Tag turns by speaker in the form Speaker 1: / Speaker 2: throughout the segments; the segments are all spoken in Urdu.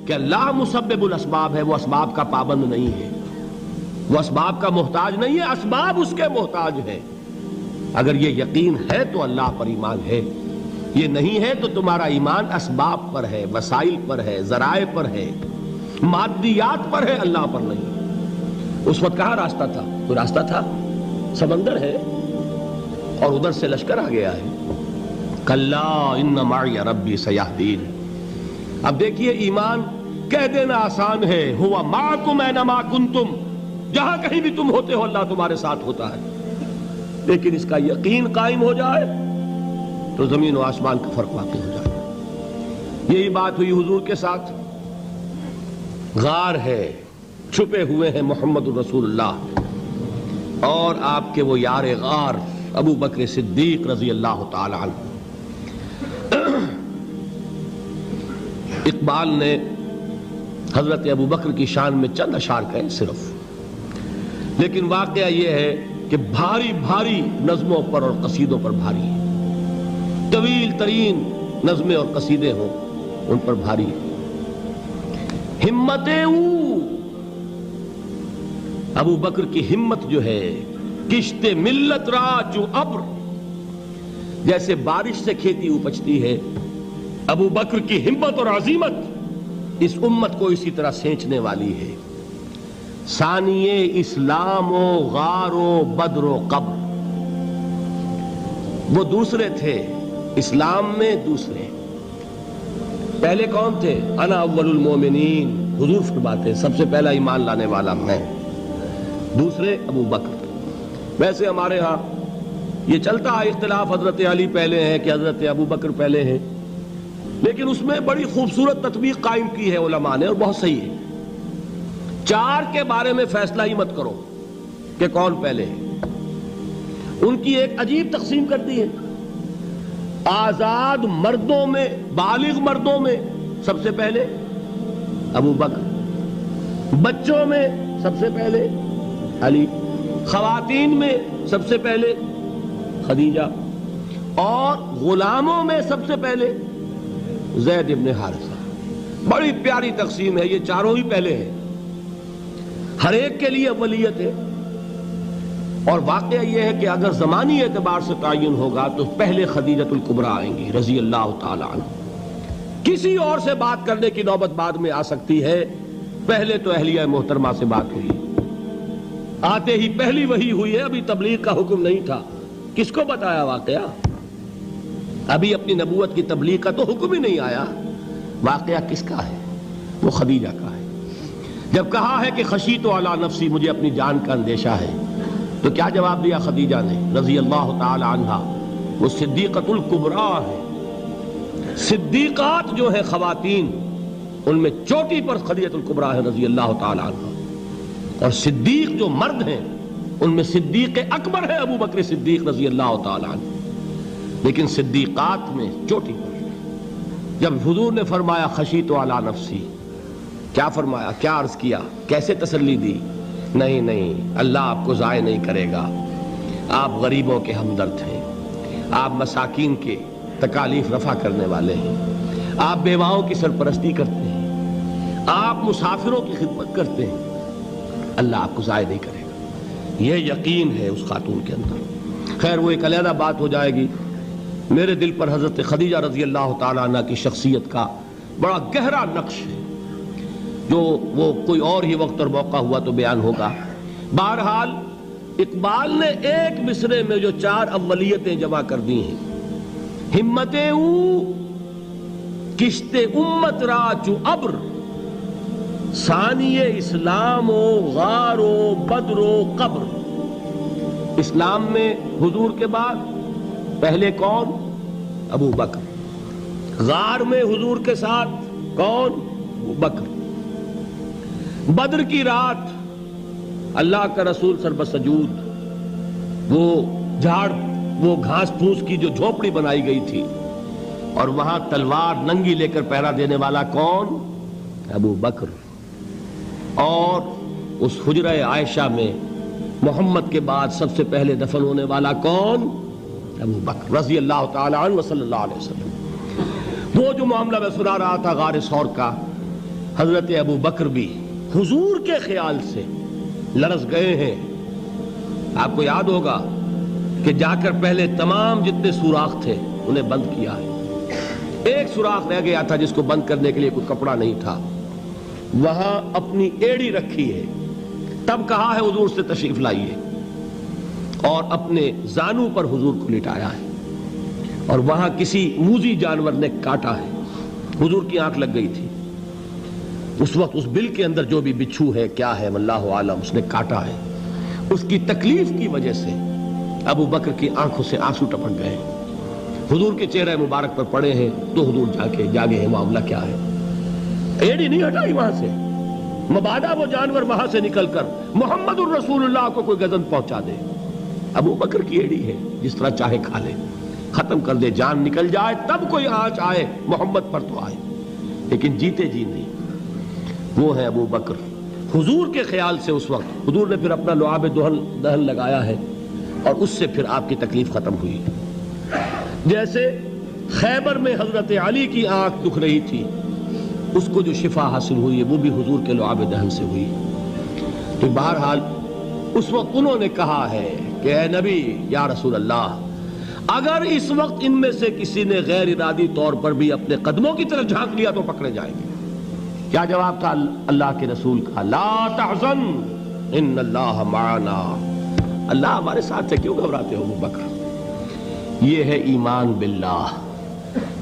Speaker 1: کہ اللہ مسبب الاسباب ہے، وہ اسباب کا پابند نہیں ہے، وہ اسباب کا محتاج نہیں ہے، اسباب اس کے محتاج ہیں۔ اگر یہ یقین ہے تو اللہ پر ایمان ہے، یہ نہیں ہے تو تمہارا ایمان اسباب پر ہے، وسائل پر ہے، ذرائع پر ہے، مادیات پر ہے، اللہ پر نہیں۔ اس وقت کہاں راستہ تھا؟ کوئی راستہ تھا؟ سمندر ہے اور ادھر سے لشکر آ گیا ہے۔ کلا ان معی ربی سیہدین۔ اب دیکھیے ایمان کہہ دینا آسان ہے، ہوا معکم اینما کنتم، جہاں کہیں بھی تم ہوتے ہو اللہ تمہارے ساتھ ہوتا ہے، لیکن اس کا یقین قائم ہو جائے تو زمین و آسمان کا فرق واقع ہو جائے۔ یہی بات ہوئی حضور کے ساتھ۔ غار ہے، چھپے ہوئے ہیں محمد الرسول اللہ اور آپ کے وہ یار غار ابو بکر صدیق رضی اللہ تعالی عنہ۔ اقبال نے حضرت ابو بکر کی شان میں چند اشعار کہے صرف، لیکن واقعہ یہ ہے کہ بھاری بھاری نظموں پر اور قصیدوں پر بھاری ہے، طویل ترین نظمیں اور قصیدے ہوں ان پر بھاری ہے۔ ہمت ابو بکر کی ہمت جو ہے، کشت ملت را جو ابر، جیسے بارش سے کھیتی اپجتی ہے، ابو بکر کی ہمت اور عزیمت اس امت کو اسی طرح سینچنے والی ہے۔ ثانی اسلام و غار و بدر و قبر، وہ دوسرے تھے اسلام میں، دوسرے پہلے کون تھے؟ انا اول المومنین، حضور فرماتے ہیں سب سے پہلا ایمان لانے والا میں، دوسرے ابو بکر۔ ویسے ہمارے ہاں یہ چلتا ہے اختلاف، حضرت علی پہلے ہیں کہ حضرت ابو بکر پہلے ہیں، لیکن اس میں بڑی خوبصورت تطبیق قائم کی ہے علماء نے اور بہت صحیح ہے۔ چار کے بارے میں فیصلہ ہی مت کرو کہ کون پہلے ہے، ان کی ایک عجیب تقسیم کر دی ہے۔ آزاد مردوں میں، بالغ مردوں میں سب سے پہلے ابو بکر، بچوں میں سب سے پہلے علی، خواتین میں سب سے پہلے خدیجہ، اور غلاموں میں سب سے پہلے زید ابن حارثہ۔ بڑی پیاری تقسیم ہے، یہ چاروں ہی پہلے ہیں، ہر ایک کے لیے اولیت ہے۔ اور واقعہ یہ ہے کہ اگر زمانی اعتبار سے تعین ہوگا تو پہلے خدیجۃ الکبریٰ آئیں گی رضی اللہ تعالی عنہ۔ کسی اور سے بات کرنے کی نوبت بعد میں آ سکتی ہے، پہلے تو اہلیہ محترمہ سے بات ہوئی، آتے ہی پہلی وحی ہوئی ہے، ابھی تبلیغ کا حکم نہیں تھا۔ کس کو بتایا واقعہ؟ ابھی اپنی نبوت کی تبلیغ کا تو حکم ہی نہیں آیا۔ واقعہ کس کا ہے؟ وہ خدیجہ کا ہے۔ جب کہا ہے کہ خشیت علی نفسی، مجھے اپنی جان کا اندیشہ ہے، تو کیا جواب دیا خدیجہ نے رضی اللہ تعالی عنہا؟ وہ صدیقۃ الکبریٰ ہے۔ صدیقات جو ہیں خواتین، ان میں چوٹی پر خدیجۃ الکبریٰ ہے رضی اللہ تعالی عنہا، اور صدیق جو مرد ہیں ان میں صدیق اکبر ہے ابو بکر صدیق رضی اللہ تعالی عنہ، لیکن صدیقات میں چوٹی پر۔ جب حضور نے فرمایا خشیت علی نفسی، کیا فرمایا؟ کیا عرض کیا؟ کیسے تسلی دی؟ نہیں نہیں، اللہ آپ کو ضائع نہیں کرے گا، آپ غریبوں کے ہمدرد ہیں، آپ مساکین کے تکالیف رفع کرنے والے ہیں، آپ بیواؤں کی سرپرستی کرتے ہیں، آپ مسافروں کی خدمت کرتے ہیں، اللہ آپ کو ضائع نہیں کرے گا۔ یہ یقین ہے اس خاتون کے اندر۔ خیر وہ ایک علیحدہ بات ہو جائے گی۔ میرے دل پر حضرت خدیجہ رضی اللہ تعالیٰ عنہ کی شخصیت کا بڑا گہرا نقش ہے، جو وہ کوئی اور ہی وقت اور موقع ہوا تو بیان ہوگا۔ بہرحال اقبال نے ایک مصرے میں جو چار اولیتیں جمع کر دی ہیں، ہمت او کشت امت را چو ابر، ثانی اسلام و غار و بدر و قبر۔ اسلام میں حضور کے بعد پہلے کون؟ ابو بکر۔ غار میں حضور کے ساتھ کون؟ ابو بکر۔ بدر کی رات اللہ کا رسول سربسجود، وہ جھاڑ، وہ گھاس پھوس کی جو جھوپڑی بنائی گئی تھی، اور وہاں تلوار ننگی لے کر پہرا دینے والا کون؟ ابو بکر۔ اور اس حجرہ عائشہ میں محمد کے بعد سب سے پہلے دفن ہونے والا کون؟ ابو بکر رضی اللہ تعالی عنہ وصلی اللہ علیہ وسلم۔ وہ جو معاملہ میں سنا رہا تھا غار ثور کا، حضرت ابو بکر بھی حضور کے خیال سے لرز گئے ہیں. آپ کو یاد ہوگا کہ جا کر پہلے تمام جتنے سوراخ تھے انہیں بند کیا ہے. ایک سوراخ رہ گیا تھا جس کو بند کرنے کے لیے کوئی کپڑا نہیں تھا. وہاں اپنی ایڑی رکھی ہے. تب کہا ہے حضور سے تشریف لائیے, اور اپنے زانو پر حضور کو لٹایا ہے. اور وہاں کسی موذی جانور نے کاٹا ہے. حضور کی آنکھ لگ گئی تھی. اس وقت اس بل کے اندر جو بھی بچھو ہے کیا ہے واللہ عالم, اس نے کاٹا ہے. اس کی تکلیف کی وجہ سے ابو بکر کی آنکھوں سے آنسو ٹپک گئے. حضور کے چہرے مبارک پر پڑے ہیں تو حضور جاگے ہیں, معاملہ کیا ہے. ایڑی نہیں ہٹائی وہاں سے, مبادا وہ جانور وہاں سے نکل کر محمد الرسول اللہ کو کوئی گزن پہنچا دے. ابو بکر کی ایڑی ہے, جس طرح چاہے کھا لے, ختم کر دے, جان نکل جائے تب کوئی آنچ آئے محمد پر تو آئے, لیکن جیتے جی نہیں. وہ ہے ابو بکر حضور کے خیال سے. اس وقت حضور نے پھر اپنا لعاب دہن لگایا ہے اور اس سے پھر آپ کی تکلیف ختم ہوئی. جیسے خیبر میں حضرت علی کی آنکھ دکھ رہی تھی, اس کو جو شفا حاصل ہوئی ہے وہ بھی حضور کے لعاب دہن سے ہوئی. تو بہرحال اس وقت انہوں نے کہا ہے کہ اے نبی یا رسول اللہ, اگر اس وقت ان میں سے کسی نے غیر ارادی طور پر بھی اپنے قدموں کی طرف جھانک لیا تو پکڑے جائیں گے. کیا جواب تھا اللہ کے رسول کا؟ لا تحزن ان اللہ معنا. اللہ ہمارے ساتھ ہے, کیوں گھبراتے ہو ابو بکر. یہ ہے ایمان باللہ,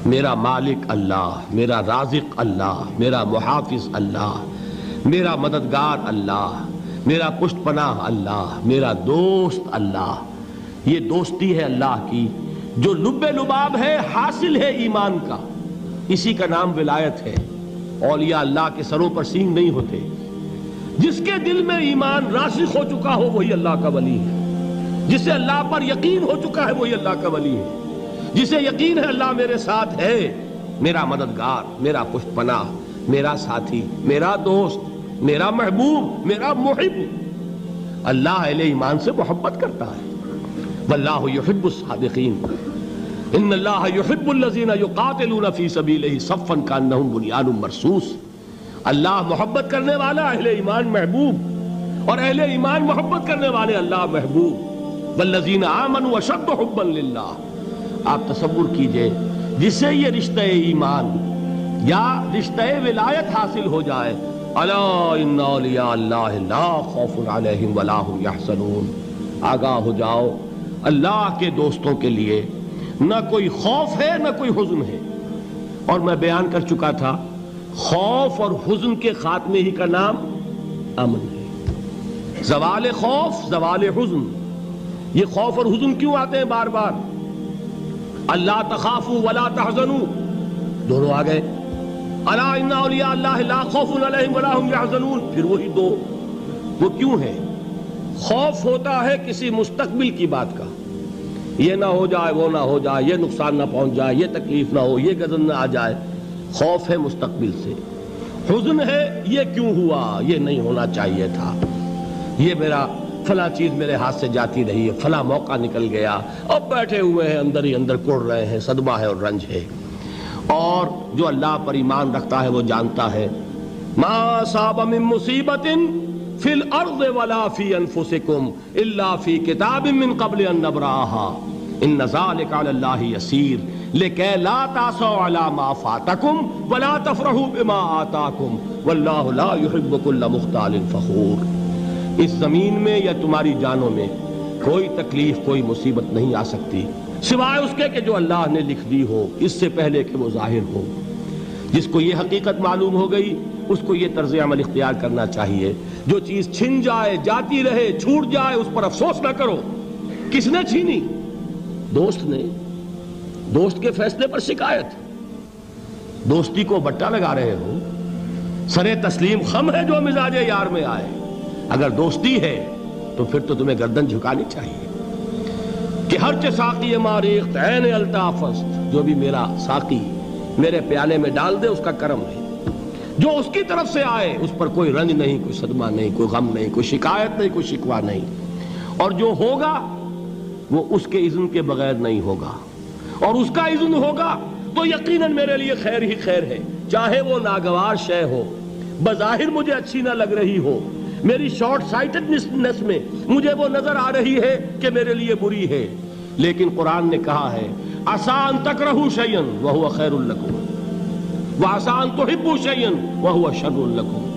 Speaker 1: میرا مالک اللہ, میرا رازق اللہ, میرا محافظ اللہ, میرا مددگار اللہ, میرا پشت پناہ اللہ, میرا دوست اللہ. یہ دوستی ہے اللہ کی جو لب لباب ہے, حاصل ہے ایمان کا. اسی کا نام ولایت ہے. اولیاء اللہ کے سروں پر سینگ نہیں ہوتے. جس کے دل میں ایمان راسخ ہو چکا ہو وہی اللہ کا ولی ہے. جسے اللہ پر یقین ہو چکا ہے وہی اللہ کا ولی ہے. جسے یقین ہے اللہ میرے ساتھ ہے, میرا مددگار, میرا پشت پناہ, میرا ساتھی, میرا دوست, میرا محبوب, میرا محب. اللہ اہل ایمان سے محبت کرتا ہے. واللہ یحب الصادقین. ان اللہ یحب الذین یقاتلون فی سبیلہ صفا کانہم بنیان مرصوص. اللہ محبت کرنے والا, اہل ایمان محبوب, اور اہل ایمان محبت کرنے والے اللہ محبوب. والذین آمنوا اشد حبا للہ. آپ تصور کیجئے جسے یہ رشتہ ایمان یا رشتہ ولایت حاصل ہو جائے, الا ان اولیاء اللہ لا خوف علیہم ولا هم یحزنون. آگاہ ہو جاؤ, اللہ کے دوستوں کے لیے نہ کوئی خوف ہے نہ کوئی حزن ہے. اور میں بیان کر چکا تھا, خوف اور حزن کے خاتمے ہی کا نام امن ہے. زوال خوف, زوال حزن. یہ خوف اور حزن کیوں آتے ہیں بار بار؟ اللہ تخافوا ولا تحزنوا, دونوں آ گئے. الا ان اولیاء اللہ لا خوف علیہم ولا هم یحزنون, پھر وہی دو. وہ کیوں ہے؟ خوف ہوتا ہے کسی مستقبل کی بات کا, یہ نہ ہو جائے, وہ نہ ہو جائے, یہ نقصان نہ پہنچ جائے, یہ تکلیف نہ ہو, یہ غضب نہ آ جائے. خوف ہے مستقبل سے. حزن ہے یہ کیوں ہوا, یہ نہیں ہونا چاہیے تھا, یہ میرا فلاں چیز میرے ہاتھ سے جاتی رہی ہے, فلاں موقع نکل گیا, اب بیٹھے ہوئے ہیں اندر ہی اندر کڑ رہے ہیں, صدمہ ہے اور رنج ہے. اور جو اللہ پر ایمان رکھتا ہے وہ جانتا ہے ما اصاب من مصیبت فی الارض ولا فی انفسکم الا فی کتاب من قبل ان نبرأها ان ذلک علی اللہ یسیر لکی لا تعصوا علی ما فاتکم ولا تفرحوا بما آتاکم واللہ لا یحب کل مختال فخور. اس زمین میں یا تمہاری جانوں میں کوئی تکلیف, کوئی مصیبت نہیں آ سکتی سوائے اس کے کہ جو اللہ نے لکھ دی ہو, اس سے پہلے کہ وہ ظاہر ہو. جس کو یہ حقیقت معلوم ہو گئی اس کو یہ طرز عمل اختیار کرنا چاہیے. جو چیز چھن جائے, جاتی رہے, چھوٹ جائے, اس پر افسوس نہ کرو. کس نے چھینی؟ دوست نے. دوست کے فیصلے پر شکایت. دوستی کو بٹا لگا رہے ہو, سرے تسلیم خم ہے جو مزاج یار میں آئے. اگر دوستی ہے تو پھر تو تمہیں گردن جھکانی چاہیے کہ ہر چہ ساقی ماریخت عین الطافست, جو بھی میرا ساقی میرے پیالے میں ڈال دے اس کا کرم ہے. جو اس کی طرف سے آئے اس پر کوئی رنج نہیں, کوئی صدمہ نہیں, کوئی غم نہیں, کوئی شکایت نہیں, کوئی شکوہ نہیں. اور جو ہوگا وہ اس کے اذن کے بغیر نہیں ہوگا, اور اس کا اذن ہوگا تو یقیناً میرے لیے خیر ہی خیر ہے, چاہے وہ ناگوار شے ہو, بظاہر مجھے اچھی نہ لگ رہی ہو، میری شارٹ سائٹڈنس میں مجھے وہ نظر آ رہی ہے کہ میرے لیے بری ہے، لیکن قرآن نے کہا ہے عسیٰ ان تکرہوا شیئا وہو خیر لکم وعسیٰ ان تحبوا شیئا وہو شر لکم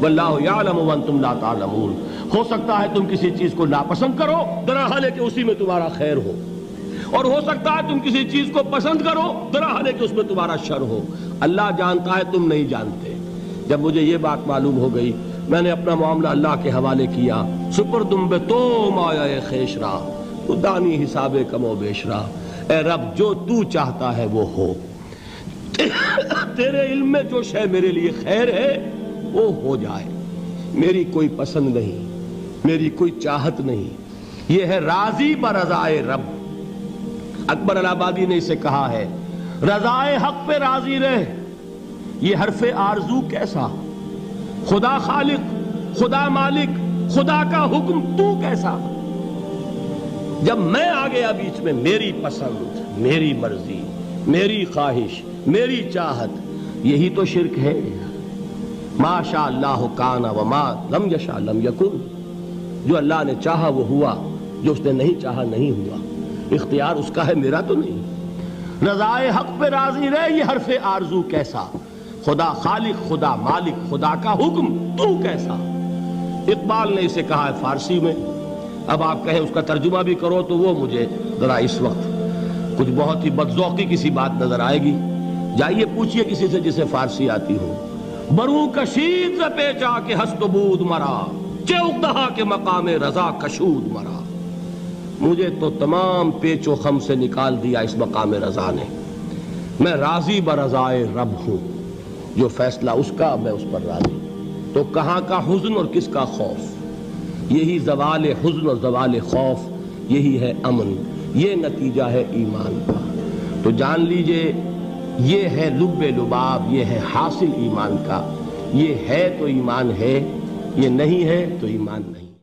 Speaker 1: واللہ یعلم وانتم لا تعلمون۔ ہو سکتا ہے تم کسی چیز کو ناپسند کرو درحال ہے کہ اسی میں تمہارا خیر ہو، اور ہو سکتا ہے تم کسی چیز کو پسند کرو درحال ہے کہ اس میں تمہارا شر ہو۔ اللہ جانتا ہے، تم نہیں جانتے۔ جب مجھے یہ بات معلوم ہو گئی، میں نے اپنا معاملہ اللہ کے حوالے کیا۔ سپردم بے تو مایا خیش را تو دانی حساب کم و بیش را، اے رب جو تو چاہتا ہے وہ ہو، تیرے علم میں جو شے میرے لیے خیر ہے وہ ہو جائے، میری کوئی پسند نہیں، میری کوئی چاہت نہیں، یہ ہے راضی برضائے رب۔ اکبر الہ آبادی نے اسے کہا ہے رضائے حق پہ راضی رہ، یہ حرف آرزو کیسا، خدا خالق، خدا مالک، خدا کا حکم تو کیسا۔ جب میں آ گیا بیچ میں، میری پسند، میری مرضی، میری خواہش، میری چاہت، یہی تو شرک ہے۔ ما شاء اللہ کان وما لم یشاء لم یکن، جو اللہ نے چاہا وہ ہوا، جو اس نے نہیں چاہا نہیں ہوا، اختیار اس کا ہے، میرا تو نہیں۔ رضائے حق پہ راضی رہ، یہ حرف آرزو کیسا، خدا خالق، خدا مالک، خدا کا حکم تو کیسا۔ اقبال نے اسے کہا ہے فارسی میں، اب آپ کہیں اس کا ترجمہ بھی کرو تو وہ مجھے ذرا اس وقت کچھ بہت ہی بدذوقی کسی بات نظر آئے گی۔ جائیے پوچھئے کسی سے جسے فارسی آتی ہو۔ بروں کشید ز پیچا کے ہست و بود مرا، چے اقدہا کے مقام رضا کشود مرا۔ مجھے تو تمام پیچ و خم سے نکال دیا اس مقام رضا نے، میں راضی برضائے رب ہوں، جو فیصلہ اس کا میں اس پر راضی۔ تو کہاں کا حزن اور کس کا خوف، یہی زوال حزن اور زوال خوف، یہی ہے امن، یہ نتیجہ ہے ایمان کا۔ تو جان لیجئے یہ ہے لب لباب، یہ ہے حاصل ایمان کا، یہ ہے تو ایمان ہے، یہ نہیں ہے تو ایمان نہیں۔